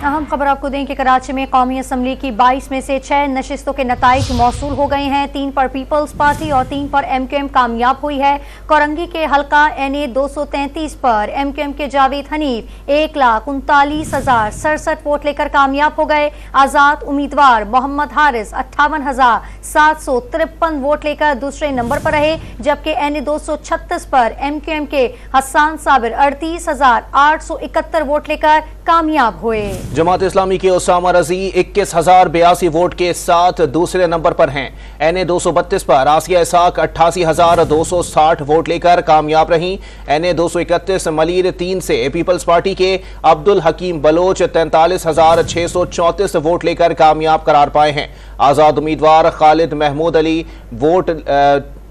अहम खबर आपको दें कि कराची में कौमी असम्बली की 22 में से 6 नशिस्तों के नताइज मौसूल हो गए हैं। 3 पर पीपल्स पार्टी और 3 पर MQM कामयाब हुई है। कोरंगी के हल्का NA 233 पर MQM के जावेद हनीफ 1,39,067 वोट लेकर कामयाब हो गए। आजाद उम्मीदवार मोहम्मद हारिस 58,753 वोट लेकर दूसरे नंबर पर रहे, जबकि NA 236 पर MQM के हसन साबिर 38,871 वोट लेकर कामयाब हुए। जमात इस्लामी के उसामा रजी 21,082 वोट के साथ दूसरे नंबर पर हैं। NA 232 पर आसिया इसाक 88,260 वोट लेकर कामयाब रहीं। NA 231 मलीर 3 से पीपल्स पार्टी के अब्दुल हकीम बलोच 43,634 वोट लेकर कामयाब करार पाए हैं। आजाद उम्मीदवार खालिद महमूद अली वोट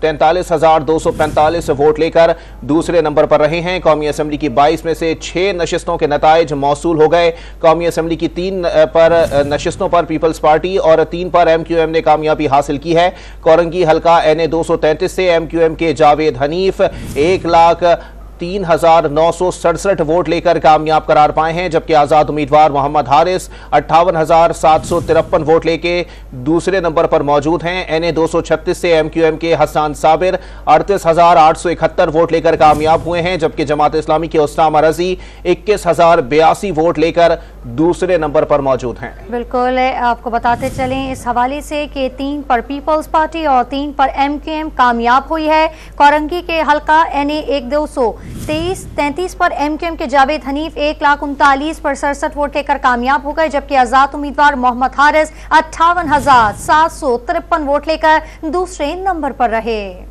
43,245 वोट लेकर दूसरे नंबर पर रहे हैं। कौमी असम्बली की 22 में से 6 नशिस्तों के नताइज मौसूल हो गए। कौमी असम्बली की 3 पर नशिस्तों पर पीपल्स पार्टी और 3 पर MQM ने कामयाबी हासिल की है। कोरंगी हल्का NA 233 से MQM के जावेद हनीफ 1,03,967 वोट लेकर कामयाब करार पाए हैं, जबकि आजाद उम्मीदवार मोहम्मद हारिस 58,753 वोट लेके दूसरे नंबर पर मौजूद हैं। NA 236 से MQM के हसन साबिर 38,871 वोट लेकर कामयाब हुए हैं, जबकि जमात इस्लामी के उसामा रजी 21,082 वोट लेकर दूसरे नंबर पर मौजूद हैं। बिल्कुल, आपको बताते चलें इस हवाले से कि 3 पर पीपल्स पार्टी और 3 पर MQM कामयाब हुई है। कोरंगी के हल्का NA 1,233 पर MQM के जावेद हनीफ 1,39,000 पर 67 वोट लेकर कामयाब हो गए, जबकि आजाद उम्मीदवार मोहम्मद हारिस 58,753 वोट लेकर दूसरे नंबर पर रहे।